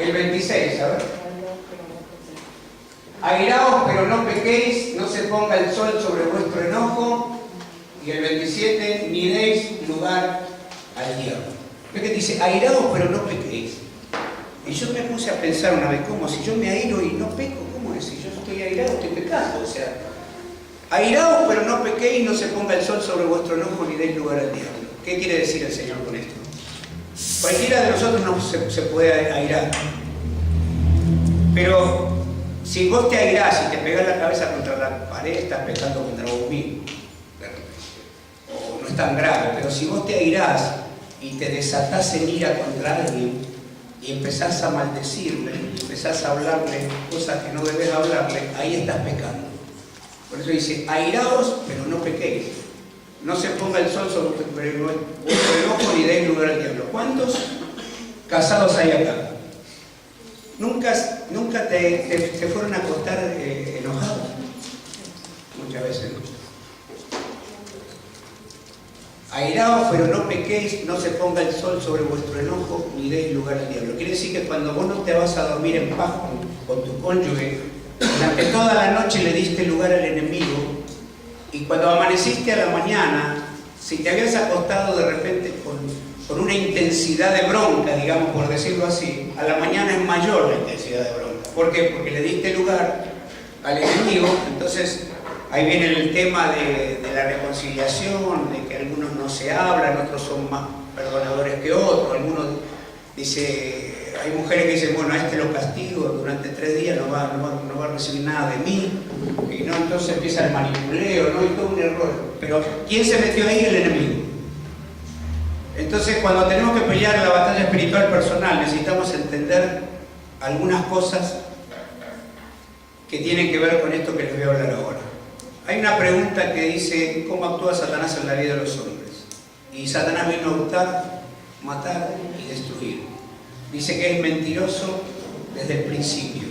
El 26, a ver. Airaos, pero no pequéis, no se ponga el sol sobre vuestro enojo. Y el 27, ni deis lugar al diablo. ¿Ve que dice? Airaos, pero no pequéis. Y yo me puse a pensar una vez, ¿cómo? Si yo me airo y no peco, ¿cómo es? Si yo estoy airado, estoy pecando. O sea, airaos, pero no pequéis, no se ponga el sol sobre vuestro enojo, ni deis lugar al diablo. ¿Qué quiere decir el Señor con esto? Cualquiera de nosotros no se puede airar. Pero si vos te airás y te pegás la cabeza contra la pared, estás pecando contra vos mismo. O no es tan grave, pero si vos te airás y te desatás en ira contra alguien y empezás a maldecirle, empezás a hablarle cosas que no debes hablarle, ahí estás pecando. Por eso dice, airaos, pero no pequéis. No se ponga el sol sobre vuestro enojo ni deis lugar al diablo. ¿Cuántos casados hay acá? ¿Nunca te fueron a acostar enojados? Muchas veces no. Airaos, pero no pequéis, no se ponga el sol sobre vuestro enojo, ni deis lugar al diablo. Quiere decir que cuando vos no te vas a dormir en paz con tu cónyuge, durante toda la noche le diste lugar al enemigo, y cuando amaneciste a la mañana, si te habías acostado de repente con una intensidad de bronca, digamos, por decirlo así, a la mañana es mayor la intensidad de bronca. ¿Por qué? Porque le diste lugar al enemigo. Entonces ahí viene el tema de la reconciliación, de que algunos no se hablan, otros son más perdonadores que otros. Algunos hay mujeres que dicen, bueno, a este lo castigo durante 3 días, no va a recibir nada de mí, y no, entonces empieza el manipuleo, ¿no? Y todo un error. Pero ¿quién se metió ahí? El enemigo. Entonces, cuando tenemos que pelear la batalla espiritual personal, necesitamos entender algunas cosas que tienen que ver con esto que les voy a hablar ahora. Hay una pregunta que dice, ¿cómo actúa Satanás en la vida de los hombres? Y Satanás vino a hurtar, matar y destruir. Dice que es mentiroso desde el principio.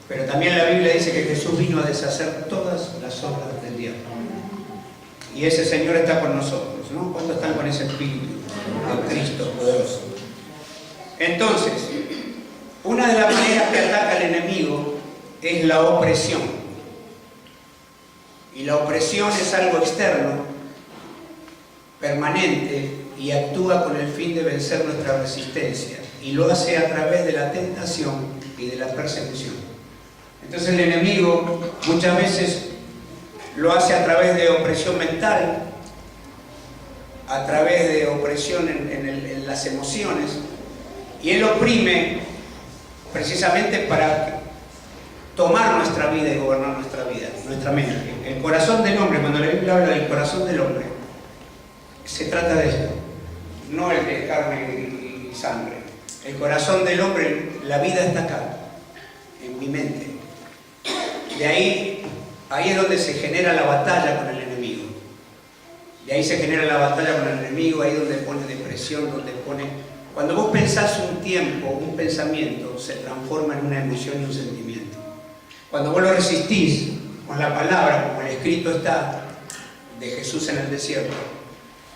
Pero también la Biblia dice que Jesús vino a deshacer todas las obras del diablo. Y ese Señor está con nosotros, ¿no? ¿Cuántos están con ese espíritu de Cristo poderoso? Entonces, una de las maneras que ataca el enemigo es la opresión. Y la opresión es algo externo, permanente, y actúa con el fin de vencer nuestra resistencia. Y lo hace a través de la tentación y de la persecución. Entonces el enemigo muchas veces lo hace a través de opresión mental, a través de opresión en las emociones, y él oprime precisamente para tomar nuestra vida y gobernar nuestra vida, nuestra mente. El corazón del hombre, cuando la Biblia habla del corazón del hombre, se trata de esto, no el de carne y sangre. El corazón del hombre, la vida está acá, en mi mente. De ahí es donde se genera la batalla con el enemigo. De ahí se genera la batalla con el enemigo, ahí donde pone depresión, donde pone... Cuando vos pensás un tiempo, un pensamiento, se transforma en una emoción y un sentimiento. Cuando vos lo resistís con la palabra, como el escrito está de Jesús en el desierto,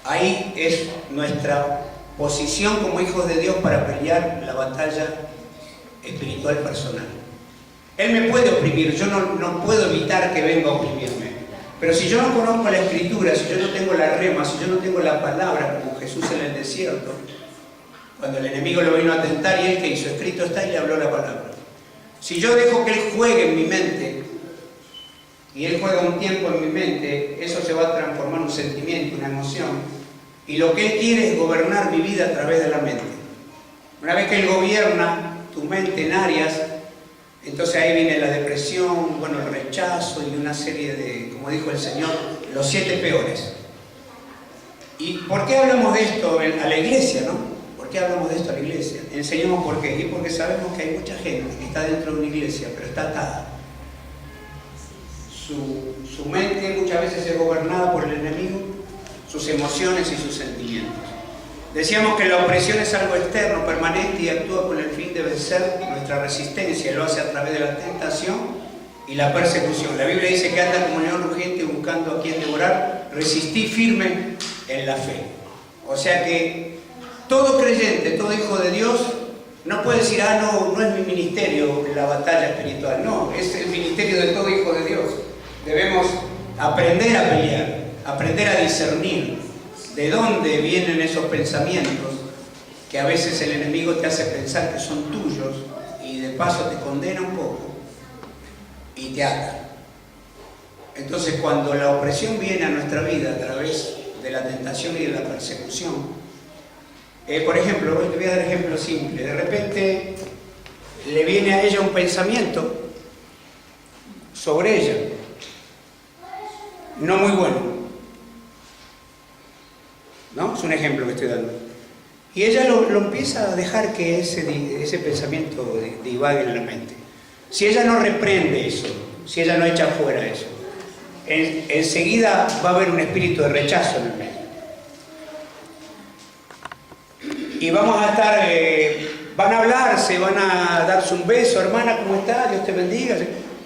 ahí es nuestra posición como hijos de Dios para pelear la batalla espiritual personal. Él me puede oprimir, yo no puedo evitar que venga a oprimirme. Pero si yo no conozco la Escritura, si yo no tengo la rema, si yo no tengo la palabra como Jesús en el desierto, cuando el enemigo lo vino a tentar, y él que hizo, escrito está, y le habló la palabra. Si yo dejo que él juegue en mi mente, y él juega un tiempo en mi mente, eso se va a transformar en un sentimiento, una emoción, y lo que él quiere es gobernar mi vida a través de la mente. Una vez que él gobierna tu mente en áreas, entonces ahí viene la depresión, bueno, el rechazo y una serie de, como dijo el Señor, los 7 peores. ¿Y por qué hablamos de esto a la iglesia, no? ¿Por qué hablamos de esto a la iglesia? Enseñamos por qué. Y porque sabemos que hay mucha gente que está dentro de una iglesia, pero está atada. Su mente muchas veces es gobernada por el enemigo, sus emociones y sus sentimientos. Decíamos que la opresión es algo externo, permanente, y actúa con el fin de vencer nuestra resistencia. Lo hace a través de la tentación y la persecución. La Biblia dice que anda como león rugiente buscando a quien devorar. Resistí firme en la fe. O sea que todo creyente, todo hijo de Dios, No puede decir, ah, no, no es mi ministerio la batalla espiritual. No, es el ministerio de todo hijo de Dios. Debemos aprender a pelear, aprender a discernir de dónde vienen esos pensamientos que a veces el enemigo te hace pensar que son tuyos y de paso te condena un poco y te ata. Entonces, cuando la opresión viene a nuestra vida a través de la tentación y de la persecución, por ejemplo, te voy a dar un ejemplo simple. De repente le viene a ella un pensamiento sobre ella, no muy bueno, ¿no? Es un ejemplo que estoy dando. Y ella lo empieza a dejar que ese pensamiento divague en la mente. Si ella no reprende eso, si ella no echa fuera eso, enseguida va a haber un espíritu de rechazo en el medio. Y vamos a estar, van a hablarse, van a darse un beso, hermana, ¿cómo estás? Dios te bendiga.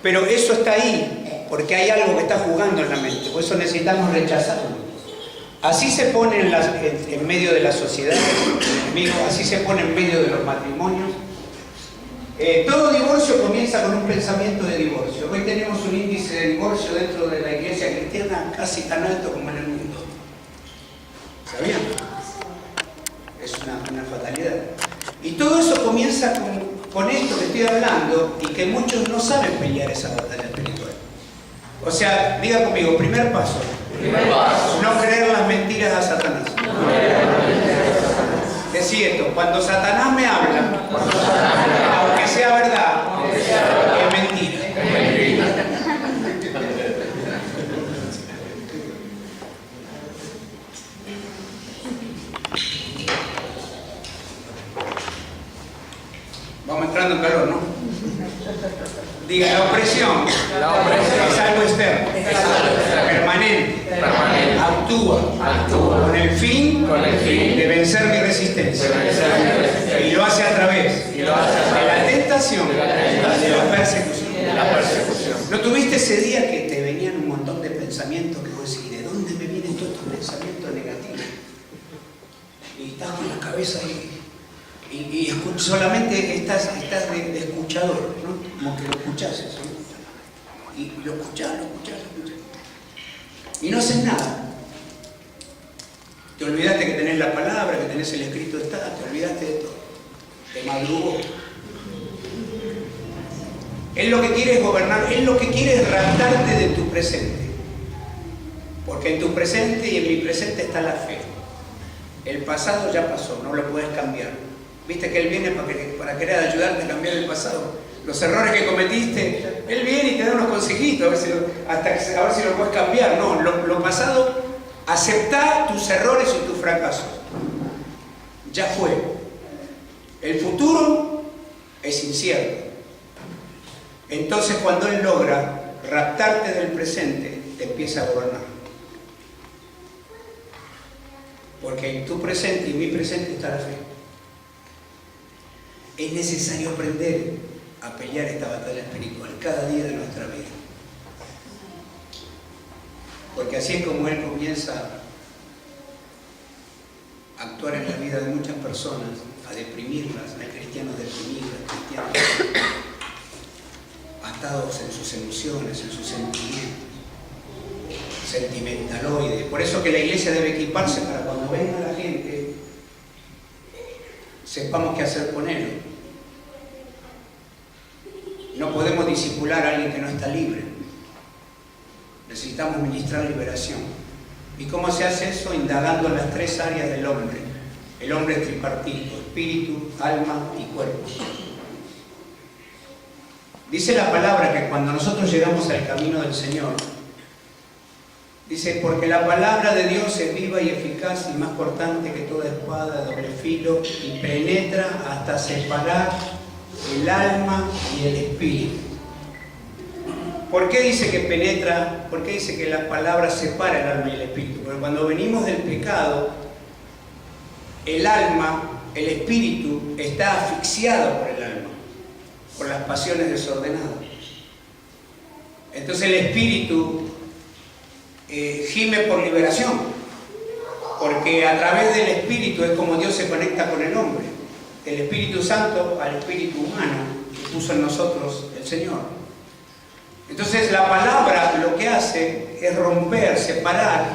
Pero eso está ahí, porque hay algo que está jugando en la mente, por eso necesitamos rechazarlo. Así se pone en medio de la sociedad, así se pone en medio de los matrimonios. Todo divorcio comienza con un pensamiento de divorcio. Hoy tenemos un índice de divorcio dentro de la iglesia cristiana casi tan alto como en el mundo. ¿Sabían? Es una fatalidad. Y todo eso comienza con esto que estoy hablando y que muchos no saben pelear esa batalla espiritual. O sea, diga conmigo, primer paso. No creer las mentiras a Satanás. Decí esto, cuando Satanás me habla, aunque sea verdad, es mentira. Vamos entrando en calor, ¿no? Diga, la opresión es algo externo, permanente, actúa con el fin de vencer mi resistencia. Y lo hace a través de la tentación y de la persecución. ¿No tuviste ese día que te venían un montón de pensamientos que vos decís, ¿de dónde me vienen todos estos pensamientos negativos? Y estás con la cabeza ahí. Y solamente estás de escuchador, ¿no? Como que lo escuchás eso, ¿no? Y lo escuchás. Y no haces nada. Te olvidaste que tenés la palabra, que tenés el escrito está, te olvidaste de todo. Te madrugó. Él lo que quiere es gobernar, él lo que quiere es raptarte de tu presente. Porque en tu presente y en mi presente está la fe. El pasado ya pasó, no lo puedes cambiar. Viste que Él viene para querer ayudarte a cambiar el pasado. Los errores que cometiste, Él viene y te da unos consejitos, a ver si lo puedes cambiar. No, lo pasado, aceptá tus errores y tus fracasos. Ya fue. El futuro es incierto. Entonces cuando Él logra raptarte del presente, te empieza a gobernar. Porque en tu presente y en mi presente está la fe. Es necesario aprender a pelear esta batalla espiritual cada día de nuestra vida. Porque así es como Él comienza a actuar en la vida de muchas personas, a deprimirlas, hay cristianos deprimidos, cristianos atados en sus emociones, en sus sentimientos, sentimentaloides. Por eso que la iglesia debe equiparse para cuando venga la gente, sepamos qué hacer con ellos. No podemos discipular a alguien que no está libre. Necesitamos ministrar liberación. ¿Y cómo se hace eso? Indagando en las tres áreas del hombre. El hombre es tripartito: espíritu, alma y cuerpo. Dice la palabra que cuando nosotros llegamos al camino del Señor, dice, porque la palabra de Dios es viva y eficaz y más cortante que toda espada de doble filo y penetra hasta separar el alma y el espíritu. ¿Por qué dice que penetra? ¿Por qué dice que la palabra separa el alma y el espíritu? Porque cuando venimos del pecado, el alma, el espíritu, está asfixiado por el alma, por las pasiones desordenadas. Entonces el espíritu gime por liberación, porque a través del espíritu es como Dios se conecta con el hombre. el Espíritu Santo al espíritu humano que puso en nosotros el Señor. Entonces la palabra lo que hace es romper, separar,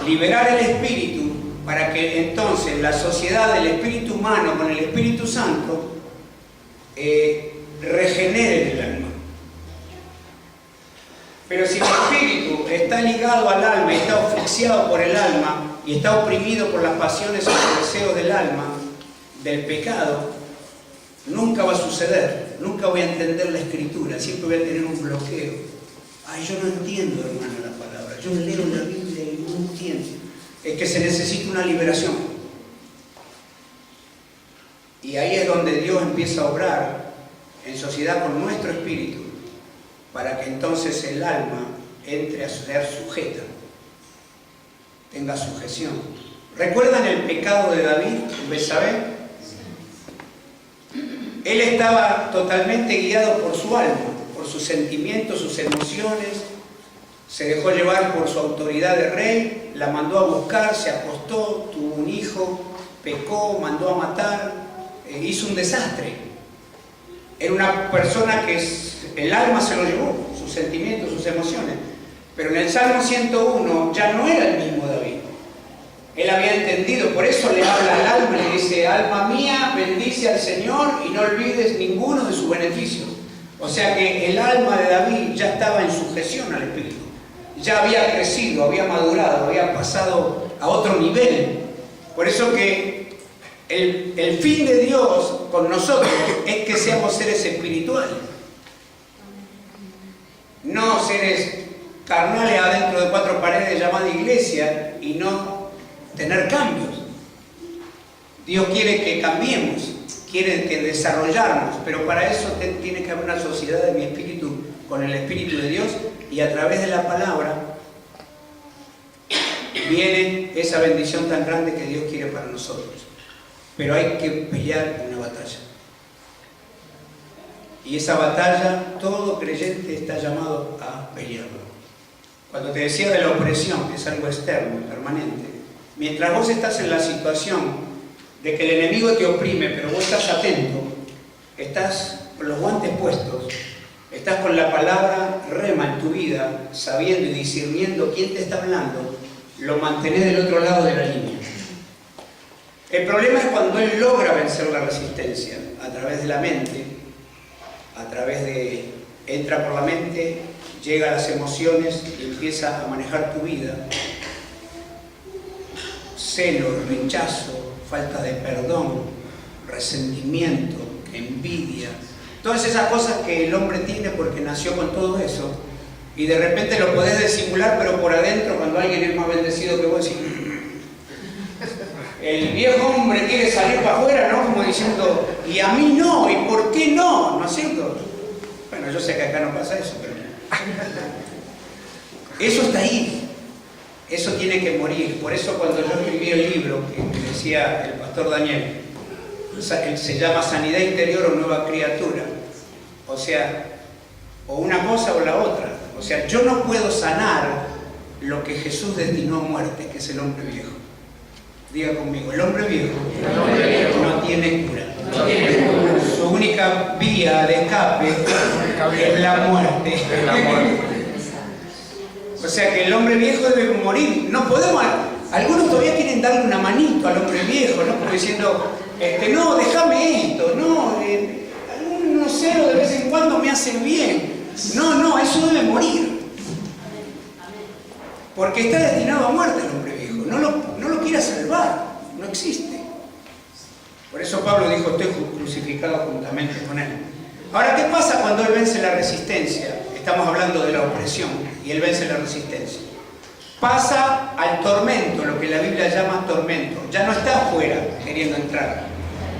liberar el espíritu para que entonces la sociedad del espíritu humano con el Espíritu Santo regenere el alma. Pero si el espíritu está ligado al alma y está asfixiado por el alma y está oprimido por las pasiones y los deseos del alma, del pecado, nunca va a suceder, nunca voy a entender la Escritura, siempre voy a tener un bloqueo. Ay, yo no entiendo, hermano, la palabra, yo leo la Biblia y no entiendo. Es que se necesita una liberación. Y ahí es donde Dios empieza a obrar en sociedad con nuestro espíritu, para que entonces el alma entre a ser sujeta, tenga sujeción. ¿Recuerdan el pecado de David en Betsabé? Él estaba totalmente guiado por su alma, por sus sentimientos, sus emociones, se dejó llevar por su autoridad de rey, la mandó a buscar, se acostó, tuvo un hijo, pecó, mandó a matar, hizo un desastre. Era una persona que el alma se lo llevó, sus sentimientos, sus emociones. Pero en el Salmo 101 ya no era el mismo David. Él había entendido, por eso le habla al alma y le dice: alma mía, bendice al Señor y no olvides ninguno de sus beneficios. O sea que el alma de David ya estaba en sujeción al Espíritu. Ya había crecido, había madurado, había pasado a otro nivel. Por eso que el fin de Dios con nosotros es que seamos seres espirituales. No seres carnales adentro de cuatro paredes llamadas iglesia y no tener cambios. Dios quiere que cambiemos, quiere que desarrollarnos, pero para eso tiene que haber una sociedad de mi espíritu con el Espíritu de Dios, y a través de la palabra viene esa bendición tan grande que Dios quiere para nosotros. Pero hay que pelear una batalla. Y esa batalla todo creyente está llamado a pelearlo. Cuando te decía de la opresión, que es algo externo, permanente, mientras vos estás en la situación de que el enemigo te oprime, pero vos estás atento, estás con los guantes puestos, estás con la palabra rema en tu vida, sabiendo y discerniendo quién te está hablando, lo mantenés del otro lado de la línea. El problema es cuando él logra vencer la resistencia a través de la mente, entra por la mente, llega a las emociones y empieza a manejar tu vida. Celo, rechazo, falta de perdón, resentimiento, envidia, todas esas cosas que el hombre tiene porque nació con todo eso, y de repente lo podés disimular, pero por adentro, cuando alguien es más bendecido que vos, decís, el viejo hombre quiere salir para afuera, ¿no? Como diciendo, y a mí no, ¿y por qué no? ¿No es cierto? Bueno, yo sé que acá no pasa eso, pero eso está ahí. Eso tiene que morir. Por eso cuando yo escribí el libro que decía el pastor Daniel, se llama Sanidad Interior o Nueva Criatura. O sea, o una cosa o la otra. O sea, yo no puedo sanar lo que Jesús destinó a muerte, que es el hombre viejo. Diga conmigo, el hombre viejo no tiene cura. Su única vía de escape es la muerte. O sea que el hombre viejo debe morir. No podemos. Algunos todavía quieren darle una manito al hombre viejo, ¿no? Como diciendo, no, déjame esto, no, algún cero de vez en cuando me hace bien. No, eso debe morir. Porque está destinado a muerte el hombre viejo. No lo quiera salvar, no existe. Por eso Pablo dijo, estoy crucificado juntamente con él. Ahora, ¿qué pasa cuando él vence la resistencia? Estamos hablando de la opresión y él vence la resistencia. Pasa al tormento, lo que la Biblia llama tormento. Ya no está afuera queriendo entrar.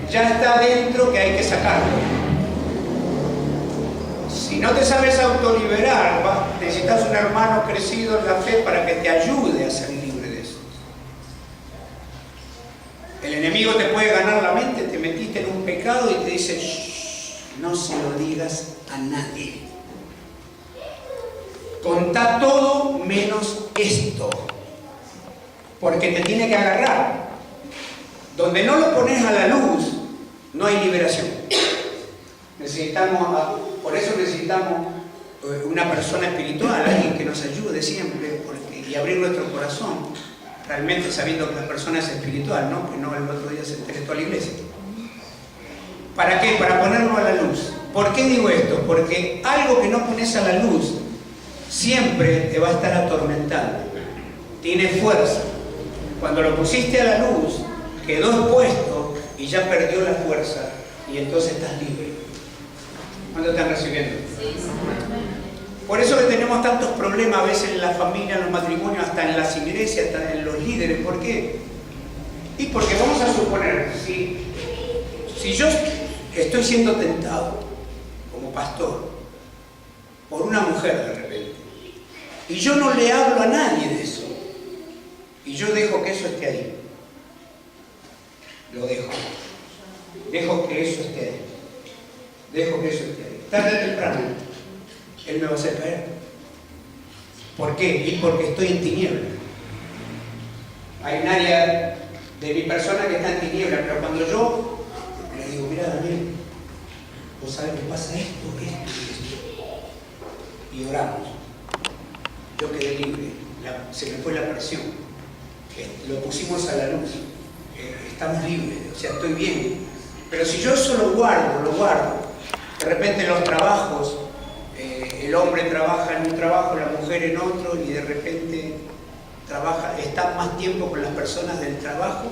Ya está dentro, que hay que sacarlo. Si no te sabes autoliberar, necesitas un hermano crecido en la fe para que te ayude a ser libre de eso. El enemigo te puede ganar la mente, te metiste en un pecado y te dice, shh, no se lo digas a nadie. Contá todo menos esto, porque te tiene que agarrar. Donde no lo pones a la luz, no hay liberación. Por eso necesitamos una persona espiritual, alguien que nos ayude siempre y abrir nuestro corazón, realmente sabiendo que la persona es espiritual, ¿no? Que no el otro día se enteró a la iglesia. ¿Para qué? Para ponerlo a la luz. ¿Por qué digo esto? Porque algo que no pones a la luz siempre te va a estar atormentando. Tiene fuerza. Cuando lo pusiste a la luz, quedó expuesto y ya perdió la fuerza y entonces estás libre. ¿Cuánto están recibiendo? Sí. Por eso que tenemos tantos problemas a veces en la familia, en los matrimonios, hasta en las iglesias, hasta en los líderes. ¿Por qué? Y porque vamos a suponer, si yo estoy siendo tentado como pastor por una mujer de repente, y yo no le hablo a nadie de eso, y yo dejo que eso esté ahí, lo dejo que eso esté ahí, tarde o temprano él me va a hacer caer. ¿Por qué? Y porque estoy en tiniebla. Hay un área de mi persona que está en tiniebla, pero cuando yo le digo, mira Daniel, ¿vos sabés qué pasa esto? Y oramos. Yo quedé libre, se me fue la presión, lo pusimos a la luz, estamos libres, o sea, estoy bien. Pero si yo eso lo guardo, de repente en los trabajos, el hombre trabaja en un trabajo, la mujer en otro, y de repente está más tiempo con las personas del trabajo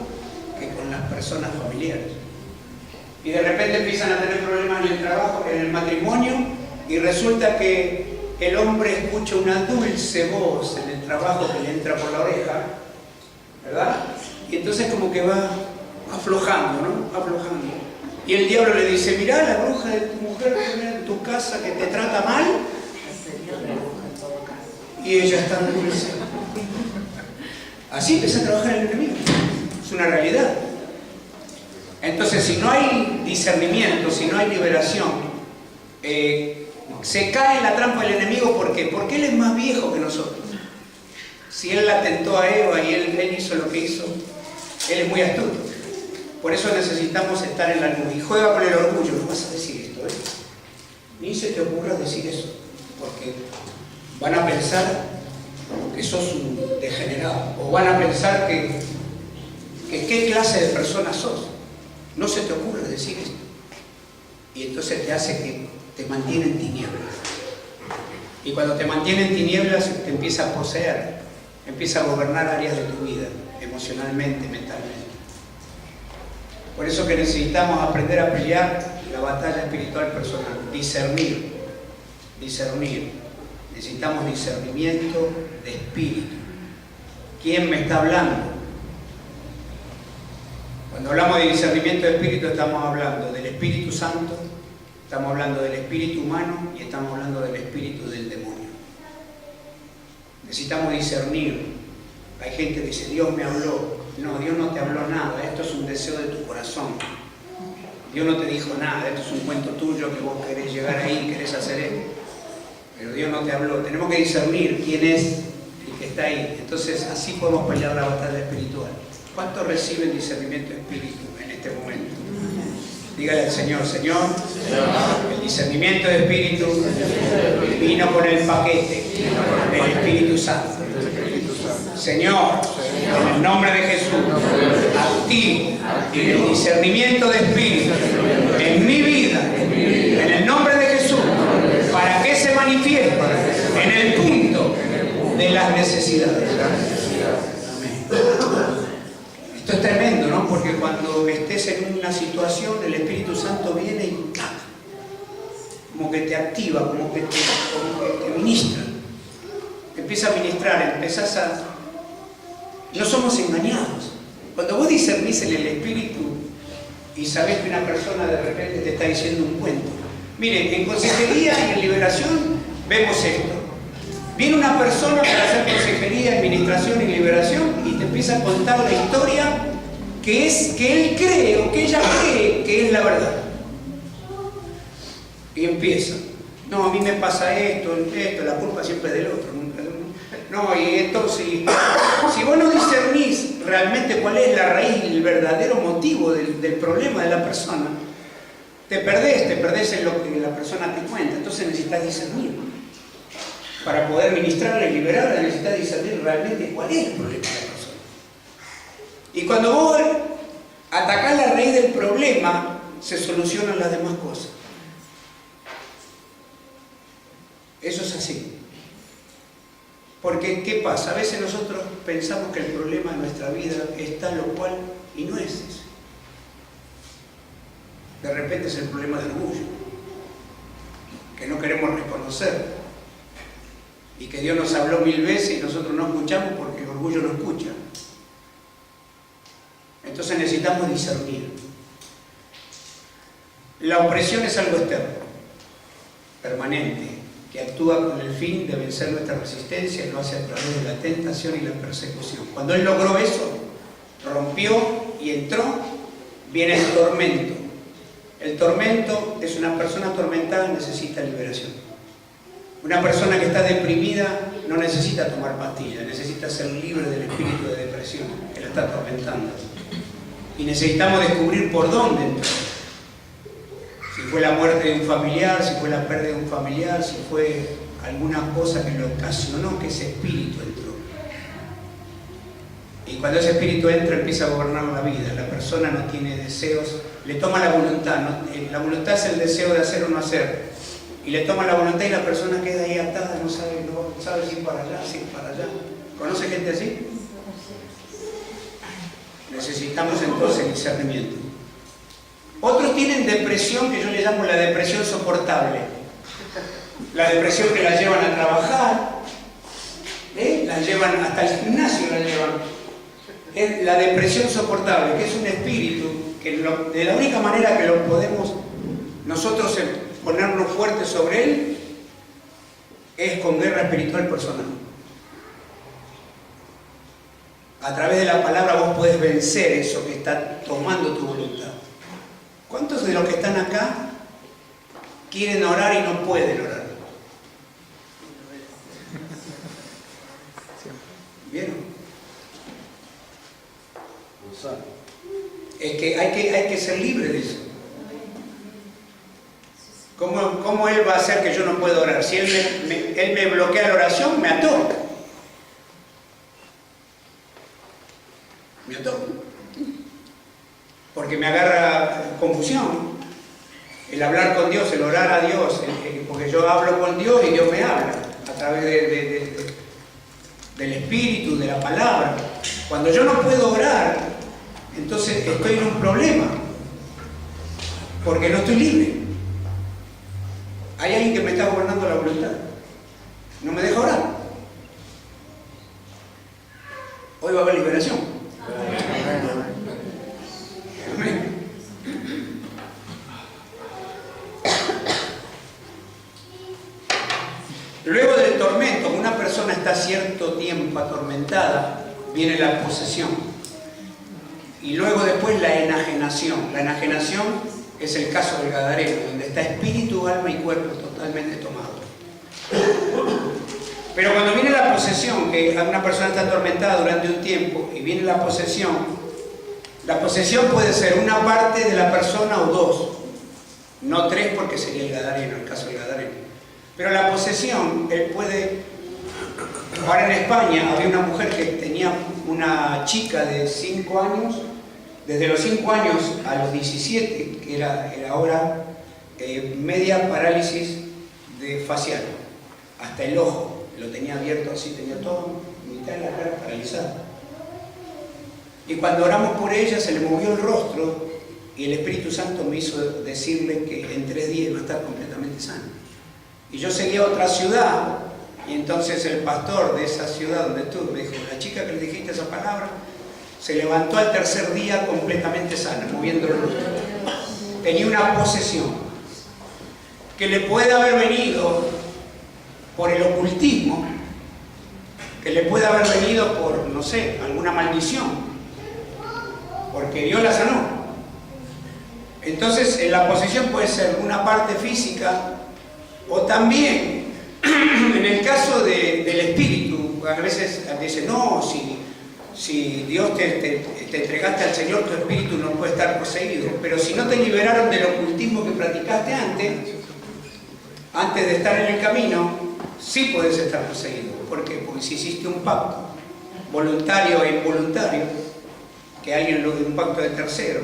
que con las personas familiares. Y de repente empiezan a tener problemas en el trabajo, en el matrimonio, y resulta que el hombre escucha una dulce voz en el trabajo que le entra por la oreja, ¿verdad? Y entonces como que va aflojando, ¿no? Aflojando. Y el diablo le dice, mirá la bruja de tu mujer que viene en tu casa que te trata mal. Y ella está dulce. Así empieza a trabajar el enemigo. Es una realidad. Entonces, si no hay discernimiento, si no hay liberación, se cae en la trampa del enemigo. ¿Por qué? Porque él es más viejo que nosotros. Si él la tentó a Eva y él hizo lo que hizo, él es muy astuto. Por eso necesitamos estar en la luz. Y juega con el orgullo. No vas a decir esto, ¿eh? Ni se te ocurra decir eso, porque van a pensar que sos un degenerado, o van a pensar que qué clase de persona sos. No se te ocurre decir esto. Y entonces te hace que te mantiene en tinieblas. Y cuando te mantiene en tinieblas, te empieza a poseer, empieza a gobernar áreas de tu vida, emocionalmente, mentalmente. Por eso que necesitamos aprender a pelear la batalla espiritual personal, discernir. Necesitamos discernimiento de espíritu. ¿Quién me está hablando? Cuando hablamos de discernimiento de espíritu, estamos hablando del Espíritu Santo, estamos hablando del espíritu humano y estamos hablando del espíritu del demonio. Necesitamos discernir. Hay gente que dice, Dios me habló. No, Dios no te habló nada, esto es un deseo de tu corazón. Dios no te dijo nada, esto es un cuento tuyo que vos querés llegar ahí, querés hacer esto. Pero Dios no te habló. Tenemos que discernir quién es el que está ahí. Entonces así podemos pelear la batalla espiritual. ¿Cuántos reciben discernimiento de espíritu en este momento? Dígale al Señor, Señor, el discernimiento de espíritu vino con el paquete del Espíritu Santo. Señor, en el nombre de Jesús, activo el discernimiento de espíritu en mi vida, en el nombre de Jesús, para que se manifieste en el punto de las necesidades. Amén. Esto es tremendo, ¿no? Porque cuando estés en una situación, el Espíritu Santo viene y como que te activa, como que te ministra. Te empieza a ministrar, empezás a... No somos engañados. Cuando vos discernís en el Espíritu y sabés que una persona de repente te está diciendo un cuento. Miren, en consejería y en liberación vemos esto. Viene una persona para hacer consejería, administración y liberación y te empieza a contar la historia que él cree o que ella cree que es la verdad. Y empieza. No, a mí me pasa esto, la culpa siempre es del otro. No, y entonces, si vos no discernís realmente cuál es la raíz, el verdadero motivo del problema de la persona, te perdés en lo que la persona te cuenta. Entonces necesitas discernir. Para poder ministrarla y liberarla necesitas discernir realmente cuál es el problema de la persona. Y cuando vos atacás la raíz del problema, se solucionan las demás cosas. Eso es así. Porque, ¿qué pasa? A veces nosotros pensamos que el problema de nuestra vida es tal o cual y no es ese. De repente es el problema del orgullo, que no queremos reconocer, y que Dios nos habló 1000 veces y nosotros no escuchamos porque el orgullo no escucha. Entonces necesitamos discernir. La opresión es algo externo, permanente, que actúa con el fin de vencer nuestra resistencia, y lo hace a través de la tentación y la persecución. Cuando él logró eso, rompió y entró, viene el tormento. El tormento es una persona atormentada, necesita liberación. Una persona que está deprimida no necesita tomar pastillas, necesita ser libre del espíritu de depresión que la está atormentando. Y necesitamos descubrir por dónde entró. Si fue la muerte de un familiar, si fue la pérdida de un familiar, si fue alguna cosa que lo ocasionó que ese espíritu entró. Y cuando ese espíritu entra, empieza a gobernar la vida. La persona no tiene deseos, le toma la voluntad. La voluntad es el deseo de hacer o no hacer. Y le toma la voluntad y la persona queda ahí atada, no sabe si ir para allá, si ir para allá. ¿Conoce gente así? Necesitamos entonces discernimiento. Otros tienen depresión, que yo le llamo la depresión soportable. La depresión que la llevan a trabajar, la llevan hasta el gimnasio, la llevan. Es la depresión soportable, que es un espíritu que de la única manera que lo podemos nosotros ponernos fuertes sobre él es con guerra espiritual personal. A través de la palabra vos podés vencer eso que está tomando tu voluntad. ¿Cuántos de los que están acá quieren orar y no pueden orar? ¿Vieron? Es que hay que ser libre de eso. ¿Cómo él va a hacer que yo no pueda orar? Si él me bloquea la oración, me ató. Me ató. Porque me agarra confusión. El hablar con Dios, el orar a Dios, porque yo hablo con Dios y Dios me habla a través del Espíritu, de la palabra. Cuando yo no puedo orar, entonces estoy en un problema, porque no estoy libre. Hay alguien que me está gobernando la voluntad, no me deja orar. Hoy va a haber liberación. Amén. Luego del tormento, una persona está cierto tiempo atormentada, viene la posesión. Y luego después la enajenación. La enajenación es el caso del Gadareno, donde está espíritu, alma y cuerpo totalmente tomado. Pero cuando viene la posesión, que una persona está atormentada durante un tiempo, y viene la posesión puede ser una parte de la persona o dos. No tres, porque sería el Gadareno, el caso del Gadareno. Pero la posesión, él puede... Ahora en España había una mujer que tenía una chica de 5 años, desde los 5 años a los 17, que era ahora media parálisis facial, hasta el ojo, lo tenía abierto así, tenía todo, mitad de la cara paralizada. Y cuando oramos por ella se le movió el rostro y el Espíritu Santo me hizo decirle que en 3 días iba a estar completamente sana. Y yo seguía a otra ciudad, y entonces el pastor de esa ciudad donde estuve me dijo, la chica que le dijiste esa palabra se levantó al 3er día completamente sana, moviendo el rostro. Tenía una posesión que le puede haber venido por el ocultismo, que le puede haber venido por, no sé, alguna maldición, porque Dios la sanó. Entonces la posesión puede ser una parte física, o también en el caso del espíritu, a veces dicen, no, si si Dios te entregaste al Señor, tu espíritu no puede estar poseído. Pero si no te liberaron del ocultismo que practicaste antes de estar en el camino, sí puedes estar poseído. ¿Por qué? Porque si hiciste un pacto, voluntario e involuntario, que alguien lo de un pacto de terceros,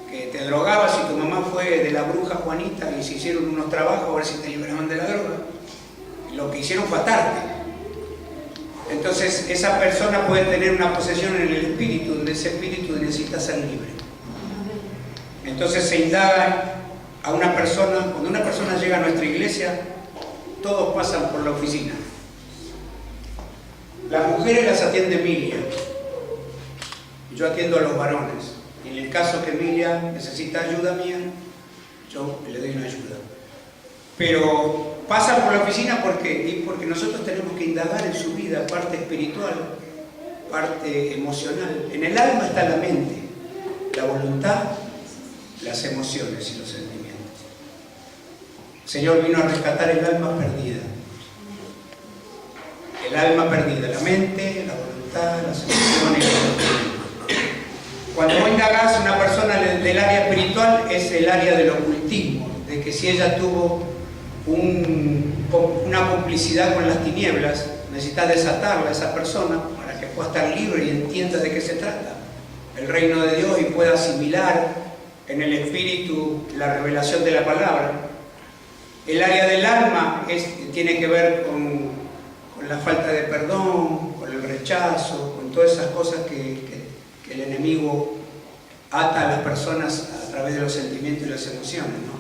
que te drogabas y tu mamá fue de la bruja Juanita y se hicieron unos trabajos a ver si te liberaban de la droga. Lo que hicieron fue atarte. Entonces esa persona puede tener una posesión en el espíritu, donde ese espíritu necesita ser libre. Entonces se indaga a una persona, cuando una persona llega a nuestra iglesia, todos pasan por la oficina. Las mujeres las atiende Emilia, yo atiendo a los varones. Y en el caso que Emilia necesita ayuda mía, yo le doy una ayuda. Pero pasan por la oficina porque nosotros tenemos que indagar en su vida, parte espiritual, parte emocional. En el alma está la mente, la voluntad, las emociones y los sentimientos. El Señor vino a rescatar el alma perdida. El alma perdida, la mente, la voluntad, las emociones y los sentimientos. Cuando vos indagás a una persona del área espiritual, es el área del ocultismo, de que si ella tuvo una complicidad con las tinieblas, necesitas desatarla a esa persona para que pueda estar libre y entienda de qué se trata el reino de Dios y pueda asimilar en el espíritu la revelación de la palabra. El área del alma tiene que ver con la falta de perdón, con el rechazo, con todas esas cosas que el enemigo ata a las personas a través de los sentimientos y las emociones, ¿no?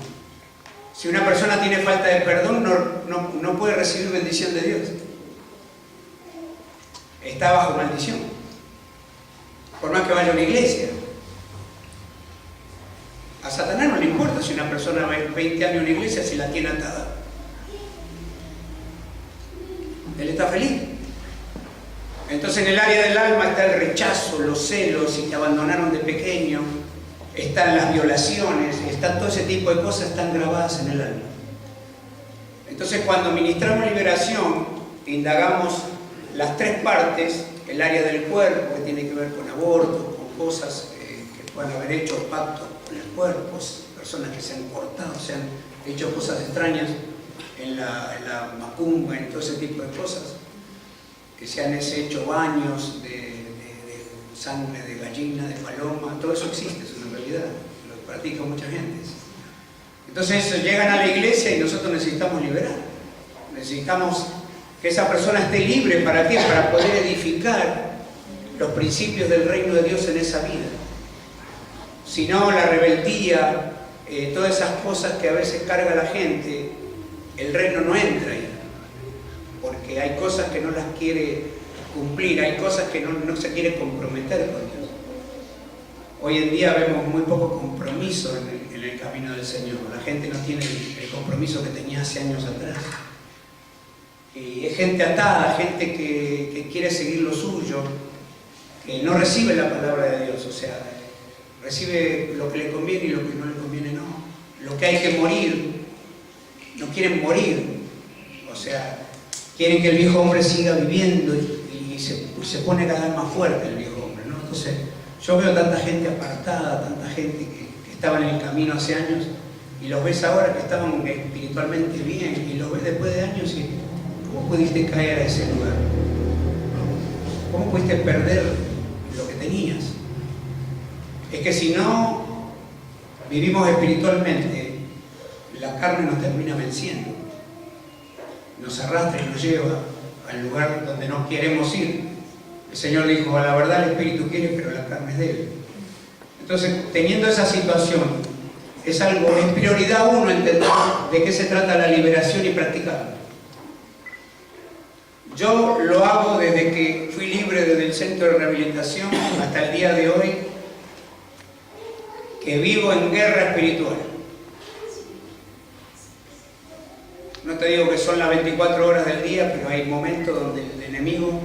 Si una persona tiene falta de perdón, no puede recibir bendición de Dios. Está bajo maldición. Por más que vaya a una iglesia. A Satanás no le importa si una persona va 20 años en una iglesia si la tiene atada. Él está feliz. Entonces en el área del alma está el rechazo, los celos, si te abandonaron de pequeño, están las violaciones, están todo ese tipo de cosas, están grabadas en el alma. Entonces cuando ministramos liberación, indagamos las tres partes, el área del cuerpo, que tiene que ver con abortos, con cosas que puedan haber hecho pactos con el cuerpo, personas que se han cortado, se han hecho cosas extrañas en la macumba, en todo ese tipo de cosas, que se han hecho baños de sangre de gallina, de paloma, todo eso existe, es una realidad, lo practica mucha gente. Entonces llegan a la iglesia y nosotros necesitamos liberar, necesitamos que esa persona esté libre. ¿Para qué? Para poder edificar los principios del reino de Dios en esa vida. Si no, la rebeldía, todas esas cosas que a veces carga la gente, el reino no entra ahí, porque hay cosas que no las quiere cumplir, hay cosas que no se quiere comprometer con Dios. Hoy en día vemos muy poco compromiso en el camino del Señor. La gente no tiene el compromiso que tenía hace años atrás. Y es gente atada, gente que quiere seguir lo suyo, que no recibe la palabra de Dios, o sea, recibe lo que le conviene y lo que no le conviene no. Lo que hay que morir, no quieren morir, o sea, quieren que el viejo hombre siga viviendo y se pone cada vez más fuerte el viejo hombre, ¿no? Entonces, yo veo tanta gente apartada, tanta gente que estaba en el camino hace años y los ves ahora que estaban espiritualmente bien y los ves después de años y ¿cómo pudiste caer a ese lugar? ¿Cómo pudiste perder lo que tenías? Es que si no vivimos espiritualmente, la carne nos termina venciendo, nos arrastra y nos lleva al lugar donde no queremos ir. El Señor dijo, a la verdad el Espíritu quiere, pero la carne es débil. Entonces, teniendo esa situación, es prioridad uno entender de qué se trata la liberación y practicarlo. Yo lo hago desde que fui libre desde el centro de rehabilitación hasta el día de hoy, que vivo en guerra espiritual. No te digo que son las 24 horas del día, pero hay momentos donde el enemigo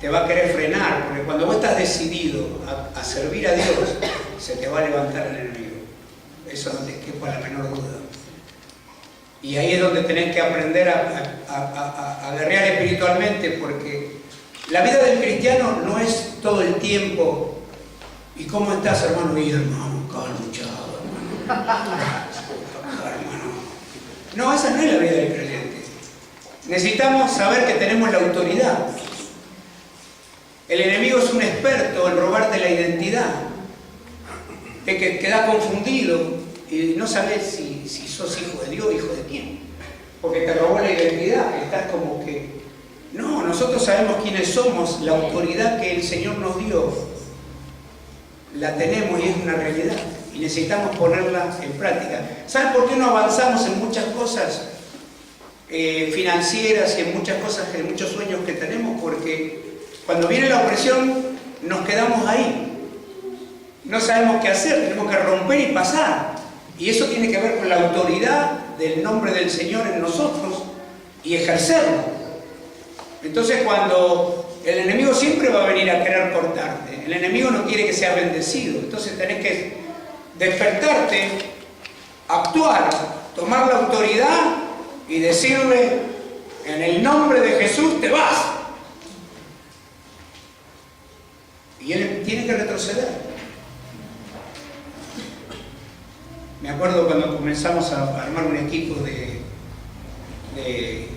te va a querer frenar, porque cuando vos estás decidido a servir a Dios, se te va a levantar el enemigo. Eso no te quepa la menor duda. Y ahí es donde tenés que aprender a guerrear espiritualmente, porque La vida del cristiano no es todo el tiempo. ¿Y cómo estás, hermano? Y hermano, calmuchado, hermano. No, esa no es la vida del creyente. Necesitamos saber que tenemos la autoridad. El enemigo es un experto en robarte la identidad. De que quedas confundido y no sabes si sos hijo de Dios o hijo de quién. Porque te robó la identidad. Estás como que... No, nosotros sabemos quiénes somos. La autoridad que el Señor nos dio la tenemos y es una realidad. Y necesitamos ponerla en práctica. ¿Saben por qué no avanzamos en muchas cosas financieras y en muchas cosas, en muchos sueños que tenemos? Porque cuando viene la opresión nos quedamos ahí. No sabemos qué hacer, tenemos que romper y pasar. Y eso tiene que ver con la autoridad del nombre del Señor en nosotros y ejercerlo. Entonces cuando el enemigo siempre va a venir a querer cortarte, el enemigo no quiere que seas bendecido, entonces tenés que despertarte, actuar, tomar la autoridad y decirle, en el nombre de Jesús te vas. Y él tiene que retroceder. Me acuerdo cuando comenzamos a armar un equipo de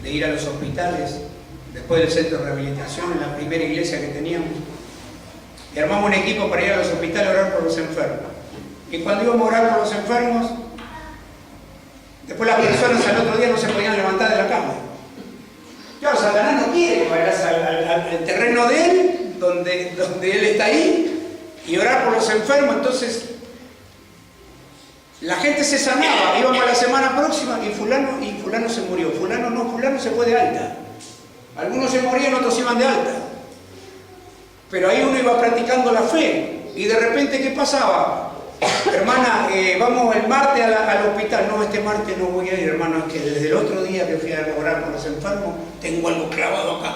ir a los hospitales, después del centro de rehabilitación, en la primera iglesia que teníamos, y armamos un equipo para ir a los hospitales a orar por los enfermos. Y cuando íbamos a orar por los enfermos, después las personas al otro día no se podían levantar de la cama. Claro, Satanás no quiere que vayas al terreno de él, donde él está ahí, y orar por los enfermos. Entonces la gente se sanaba, íbamos a la semana próxima y fulano se murió, fulano se fue de alta. Algunos se morían, otros iban de alta. Pero ahí uno iba practicando la fe. Y de repente, ¿qué pasaba? Hermana, vamos el martes al hospital. No, este martes no voy a ir, hermano. Es que desde el otro día que fui a orar por los enfermos, tengo algo clavado acá.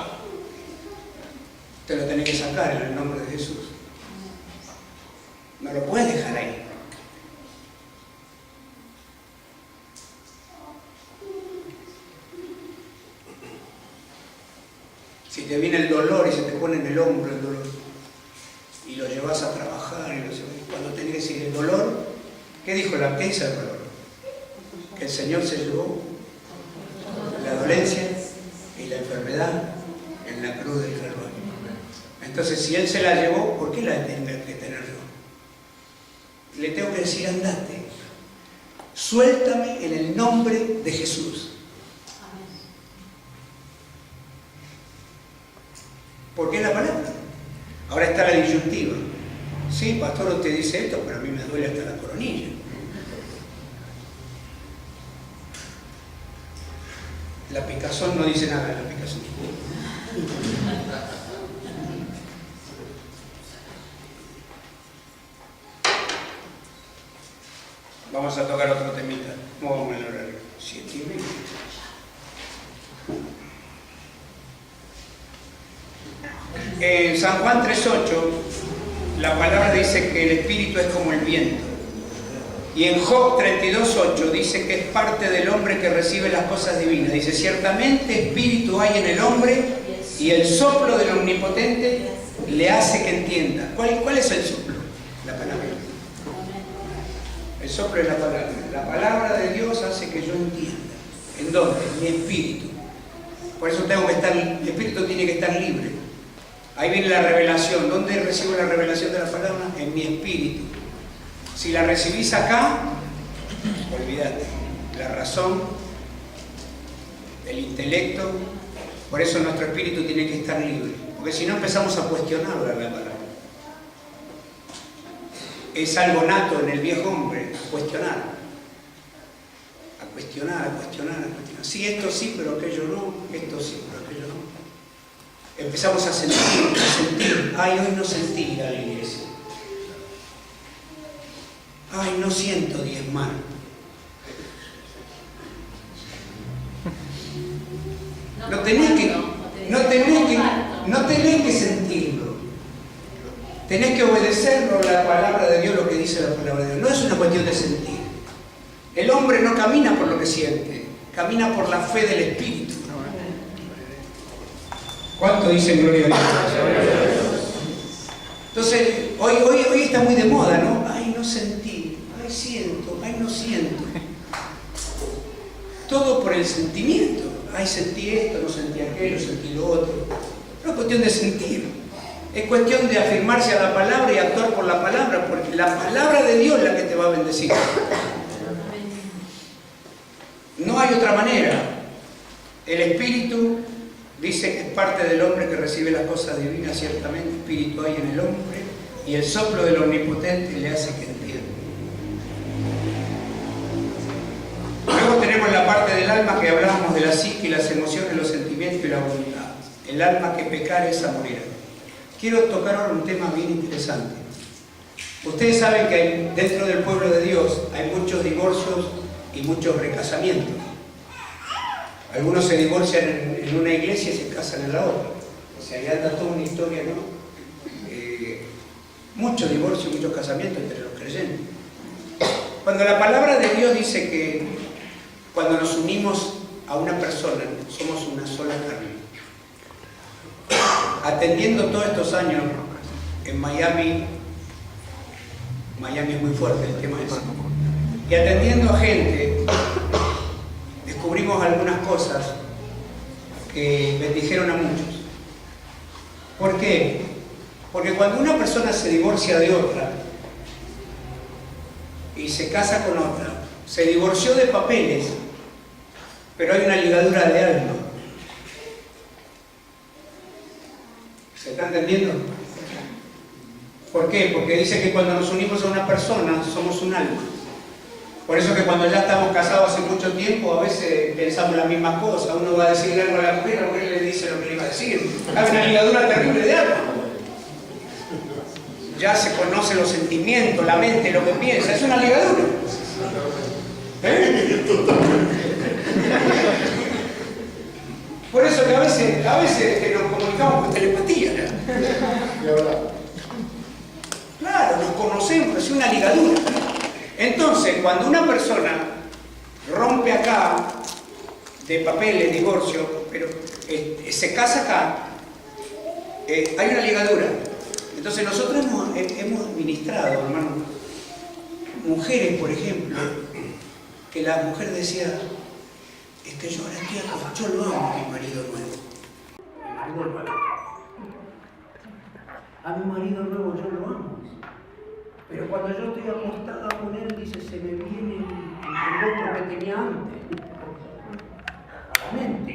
Te lo tenés que sacar en el nombre de Jesús. No lo puedes dejar ahí. Si te viene el dolor y se te pone en el hombro el dolor y lo llevas a trabajar cuando tenés que decir el dolor, ¿qué dijo la pieza del dolor? Que el Señor se llevó la dolencia y la enfermedad en la cruz del Calvario. Entonces, si Él se la llevó, ¿por qué la tengo que tener yo? Le tengo que decir, andate, suéltame en el nombre de Jesús. Porque es la palabra. Ahora está la disyuntiva. Sí, pastor, usted dice esto, pero a mí me duele hasta la coronilla. La picazón no dice nada de la picazón. Vamos a tocar otro temita. ¿Cómo vamos en el horario? 7:30. En San Juan 3:8 la palabra dice que el espíritu es como el viento, y en Job 32:8 dice que es parte del hombre que recibe las cosas divinas. Dice, ciertamente espíritu hay en el hombre y el soplo del omnipotente le hace que entienda. ¿Cuál es el soplo? La palabra. El soplo es la palabra. La palabra de Dios hace que yo entienda. ¿En dónde? En mi espíritu. Por eso el espíritu tiene que estar libre. Ahí viene la revelación. ¿Dónde recibo la revelación de la palabra? En mi espíritu. Si la recibís acá, olvídate. La razón, el intelecto, por eso nuestro espíritu tiene que estar libre. Porque si no empezamos a cuestionar la palabra. Es algo nato en el viejo hombre, a cuestionar. A cuestionar. Sí, esto sí, pero aquello no. Esto sí, pero aquello no. Empezamos a sentir. Ay, hoy no sentí ir a la iglesia. Ay, no siento diezmar. No tenés que sentirlo. Tenés que obedecerlo, la palabra de Dios, lo que dice la palabra de Dios. No es una cuestión de sentir. El hombre no camina por lo que siente, camina por la fe del Espíritu. ¿Cuánto dicen gloria a Dios? Entonces, hoy está muy de moda, ¿no? Ay, no sentí, ay, siento, ay, no siento. Todo por el sentimiento. Ay, sentí esto, no sentí aquello, sentí lo otro. No es cuestión de sentir. Es cuestión de afirmarse a la palabra y actuar por la palabra, porque la palabra de Dios es la que te va a bendecir. No hay otra manera. El Espíritu dice que es parte del hombre que recibe las cosas divinas, ciertamente. Espíritu hay en el hombre y el soplo del Omnipotente le hace que entienda. Luego tenemos la parte del alma que hablábamos de la psique, las emociones, los sentimientos y la voluntad. El alma que pecare, esa morirá. Quiero tocar ahora un tema bien interesante. Ustedes saben que dentro del pueblo de Dios hay muchos divorcios y muchos recasamientos. Algunos se divorcian en una iglesia y se casan en la otra. O sea, ahí anda toda una historia, ¿no? Muchos divorcios y muchos casamientos entre los creyentes. Cuando la palabra de Dios dice que cuando nos unimos a una persona, somos una sola carne. Atendiendo todos estos años en Miami es muy fuerte el tema ese. Y atendiendo a gente, descubrimos algunas cosas que bendijeron a muchos. ¿Por qué? Porque cuando una persona se divorcia de otra y se casa con otra, se divorció de papeles, pero hay una ligadura de alma. ¿Se está entendiendo? ¿Por qué? Porque dice que cuando nos unimos a una persona somos un alma. Por eso que cuando ya estamos casados hace mucho tiempo, a veces pensamos las mismas cosas. Uno va a decir algo a la mujer, la mujer le dice lo que le iba a decir. Hay una ligadura terrible de alma. Ya se conocen los sentimientos, la mente, lo que piensa. Es una ligadura. Por eso que a veces nos comunicamos por telepatía. Claro, nos conocemos, es una ligadura. Entonces, cuando una persona rompe acá de papeles, divorcio, pero se casa acá, hay una ligadura. Entonces nosotros hemos ministrado, hermano, mujeres, por ejemplo, que la mujer decía, es que yo ahora estoy acá, yo lo amo a mi marido nuevo. Mi marido nuevo. A mi marido nuevo yo lo amo. Pero cuando yo estoy acostada con él, dice, se me viene el otro que tenía antes a la mente.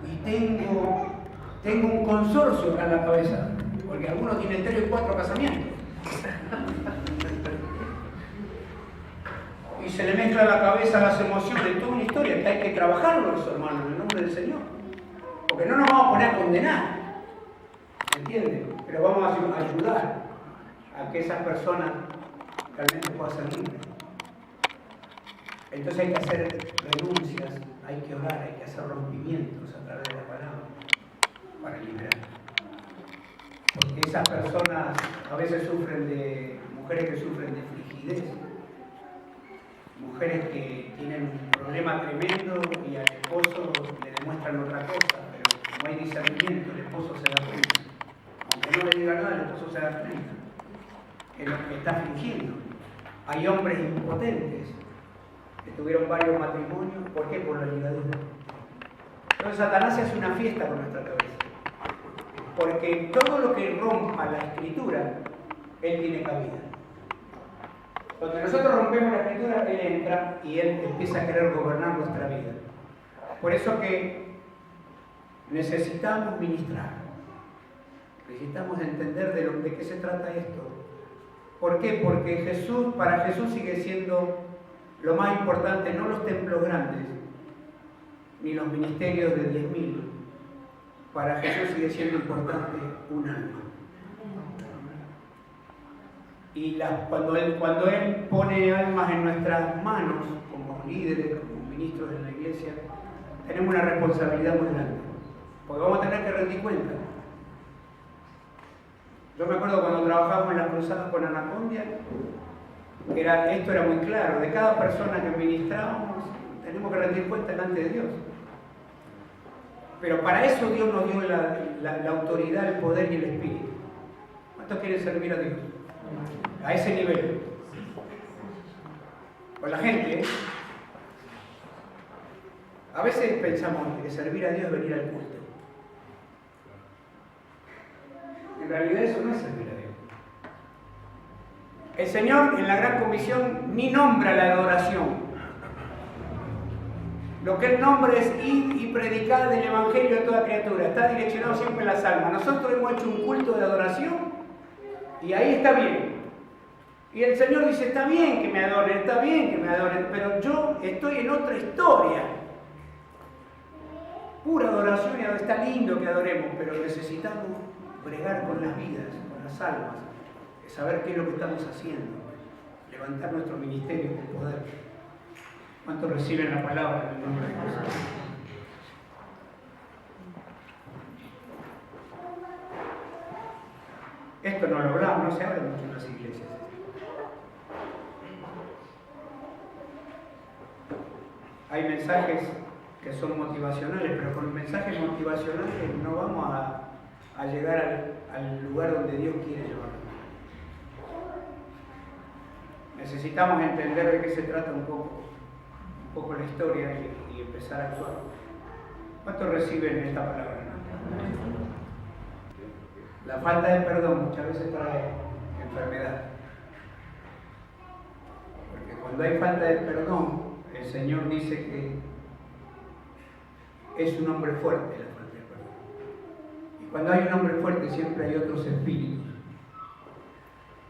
Y tengo un consorcio acá en la cabeza, porque algunos tienen 3 o 4 casamientos. Y se le mezcla la cabeza las emociones, toda una historia que hay que trabajarlo eso, hermano, en el nombre del Señor. Porque no nos vamos a poner a condenar, ¿entienden? Pero vamos a ayudar a que esa persona realmente pueda ser libre. Entonces hay que hacer renuncias, hay que orar, hay que hacer rompimientos a través de la palabra para liberar. Porque esas personas a veces sufren de, mujeres que sufren de frigidez, mujeres que tienen un problema tremendo y al esposo le demuestran otra cosa, pero no hay discernimiento, el esposo se da cuenta. Aunque no le diga nada, el esposo se da cuenta. Es lo que está fingiendo. Hay hombres impotentes que tuvieron varios matrimonios. ¿Por qué? Por la ligadura. Entonces Satanás se hace una fiesta con nuestra cabeza. Porque todo lo que rompa la escritura, él tiene cabida. Cuando nosotros rompemos la escritura, él entra y él empieza a querer gobernar nuestra vida. Por eso que necesitamos ministrar. Necesitamos entender de qué se trata esto. ¿Por qué? Porque para Jesús sigue siendo lo más importante, no los templos grandes, ni los ministerios de 10.000. Para Jesús sigue siendo importante un alma. Y cuando Él pone almas en nuestras manos, como líderes, como ministros de la iglesia, tenemos una responsabilidad muy grande. Porque vamos a tener que rendir cuenta. Yo me acuerdo cuando trabajábamos en las cruzadas con Anacondia, esto era muy claro, de cada persona que ministrábamos tenemos que rendir cuenta delante de Dios. Pero para eso Dios nos dio la autoridad, el poder y el espíritu. ¿Cuántos quieren servir a Dios? A ese nivel. Pues la gente, a veces pensamos que servir a Dios es venir al culto. En realidad eso no es servir a Dios. El Señor en la Gran Comisión ni nombra la adoración. Lo que Él nombra es ir y predicar del Evangelio a toda criatura. Está direccionado siempre a las almas. Nosotros hemos hecho un culto de adoración y ahí está bien. Y el Señor dice, está bien que me adoren, pero yo estoy en otra historia. Pura adoración, y está lindo que adoremos, pero necesitamos bregar con las vidas, con las almas, saber qué es lo que estamos haciendo, levantar nuestro ministerio con poder. ¿Cuántos reciben la palabra en el nombre de Jesús? Esto no lo hablamos, no se habla mucho en las iglesias. Hay mensajes que son motivacionales, pero con mensajes motivacionales no vamos a llegar al lugar donde Dios quiere llevarnos. Necesitamos entender de qué se trata un poco la historia y empezar a actuar. ¿Cuántos reciben esta palabra? La falta de perdón muchas veces trae enfermedad. Porque cuando hay falta de perdón, el Señor dice que es un hombre fuerte la falta de perdón. Y cuando hay un hombre fuerte siempre hay otros espíritus.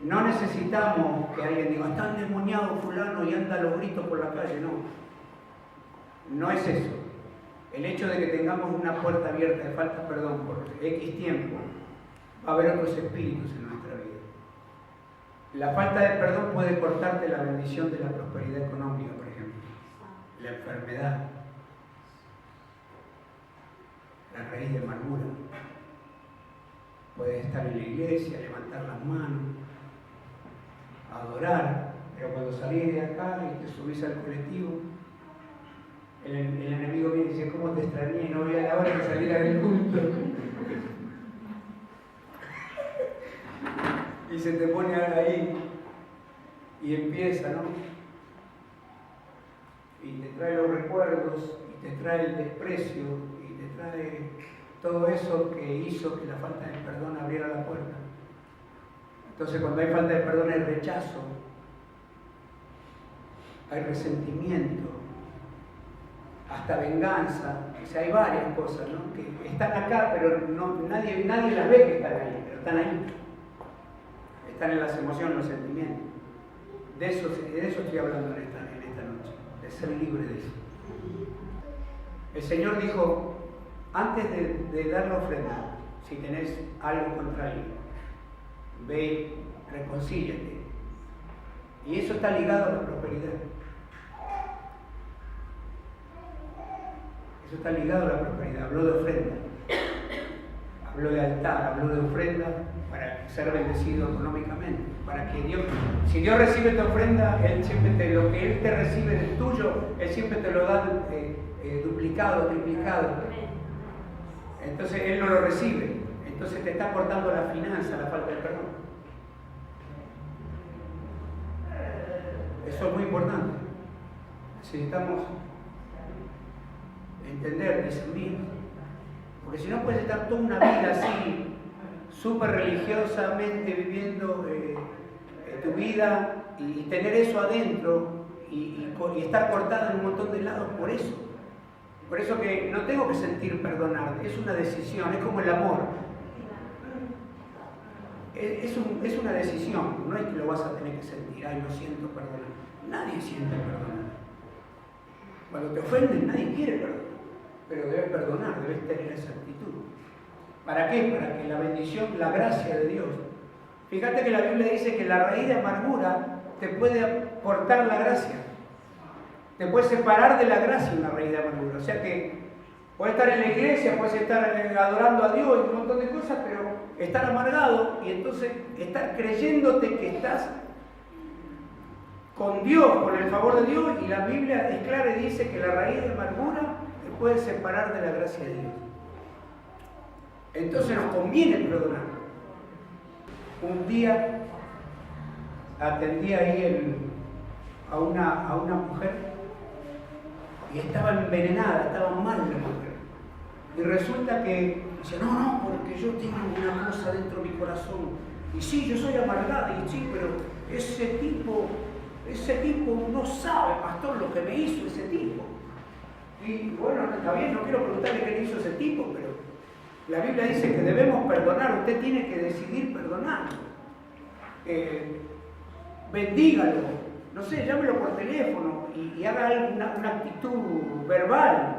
No necesitamos que alguien diga, está endemoniado fulano y anda a los gritos por la calle. No, no es eso. El hecho de que tengamos una puerta abierta de falta de perdón por X tiempo, va a haber otros espíritus en nuestra vida. La falta de perdón puede cortarte la bendición de la prosperidad económica, por ejemplo. La enfermedad, la raíz de amargura. Puedes estar en la iglesia, levantar las manos, adorar, pero cuando salís de acá y te subís al colectivo, el enemigo viene y dice, ¿cómo te extrañé? No voy a la hora de salir del culto. Y se te pone ahí y empieza, ¿no? Y te trae los recuerdos, y te trae el desprecio, y te trae todo eso que hizo que la falta de perdón abriera la puerta. Entonces cuando hay falta de perdón hay rechazo, hay resentimiento, hasta venganza. O sea, hay varias cosas, ¿no? Que están acá, pero nadie las ve que están ahí, pero están ahí. Están en las emociones, en los sentimientos. De eso estoy hablando en esta noche, de ser libre de eso. El Señor dijo, antes de dar la ofrenda, si tenés algo contra alguien, ve y reconcíliate. Y eso está ligado a la prosperidad. Eso está ligado a la prosperidad. Habló de ofrenda, habló de altar, habló de ofrenda para ser bendecido económicamente. Para que Dios, si Dios recibe tu ofrenda, Él siempre lo que Él te recibe del tuyo, Él siempre te lo da duplicado, triplicado. Entonces Él no lo recibe. Entonces te está cortando la finanza, la falta de perdón. Eso es muy importante. Necesitamos entender, discernir. Porque si no puedes estar toda una vida así, súper religiosamente viviendo tu vida y tener eso adentro y estar cortada en un montón de lados por eso. Por eso que no tengo que sentir perdonar, es una decisión, es como el amor. Es una decisión, no es que lo vas a tener que sentir, ay, lo siento, perdonar. Nadie siente perdonar. Cuando te ofenden, nadie quiere perdonar, pero debes perdonar, debes tener esa actitud. ¿Para qué? Para que la bendición, la gracia de Dios. Fíjate que la Biblia dice que la raíz de amargura te puede aportar la gracia. Te puede separar de la gracia una raíz de amargura. O sea que puedes estar en la iglesia, puedes estar adorando a Dios y un montón de cosas, pero estar amargado y entonces estar creyéndote que estás con Dios, con el favor de Dios, y la Biblia es clara y dice que la raíz de amargura te puede separar de la gracia de Dios. Entonces nos conviene perdonar. Un día atendí ahí a una mujer y estaba envenenada, estaba mal la mujer. Y resulta que dice, no, porque yo tengo una cosa dentro de mi corazón. Y sí, yo soy amargada, y sí, pero ese tipo no sabe, pastor, lo que me hizo ese tipo. Y bueno, está bien, no quiero preguntarle qué le hizo ese tipo, pero la Biblia dice que debemos perdonar, usted tiene que decidir perdonar. Bendígalo, no sé, llámelo por teléfono y haga una actitud verbal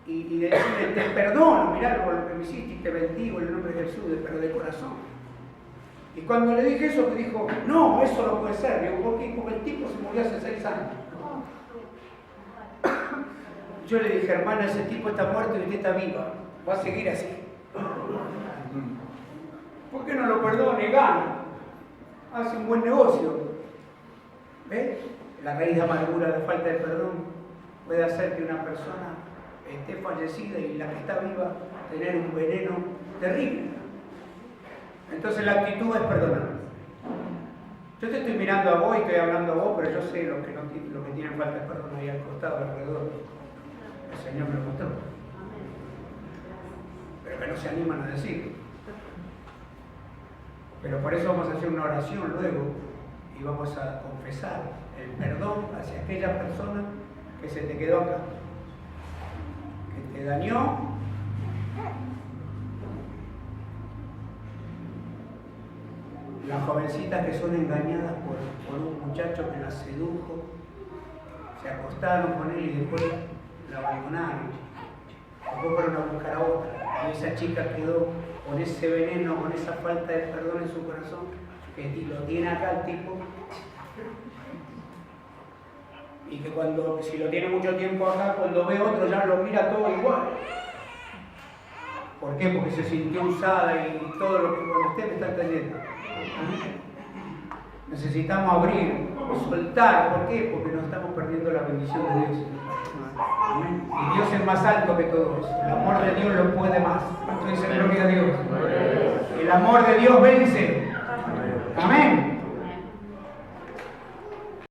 y decirle, te perdono, mirá lo que me hiciste y te bendigo en el nombre de Jesús, pero de corazón. Y cuando le dije eso, me dijo, no, eso no puede ser. Digo, ¿por qué? Porque el tipo se murió hace 6 años. Yo le dije, hermana, ese tipo está muerto y usted está viva, va a seguir así. ¿Por qué no lo perdone? Gana, hace un buen negocio. ¿Ves? La raíz de amargura, la falta de perdón, puede hacer que una persona esté fallecida y la que está viva tener un veneno terrible. Entonces la actitud es perdonar. Yo te estoy mirando a vos y estoy hablando a vos, pero yo sé lo que tienen falta de perdón ahí al costado, alrededor. El Señor me lo mostró. Pero que no se animan a decirlo. Pero por eso vamos a hacer una oración luego y vamos a confesar el perdón hacia aquella persona que se te quedó acá, que te dañó. Las jovencitas que son engañadas por un muchacho que las sedujo, se acostaron con él y después la abandonaron. Después fueron a buscar a otra. Y esa chica quedó con ese veneno, con esa falta de perdón en su corazón, que lo tiene acá el tipo. Y que si lo tiene mucho tiempo acá, cuando ve otro ya lo mira todo igual. ¿Por qué? Porque se sintió usada y todo lo que usted me está entendiendo. Necesitamos abrir, soltar. ¿Por qué? Porque nos estamos perdiendo la bendición de Dios. Amén. Y Dios es más alto que todo eso. El amor de Dios lo puede más. ¿Cuánto dice gloria a Dios? El amor de Dios vence.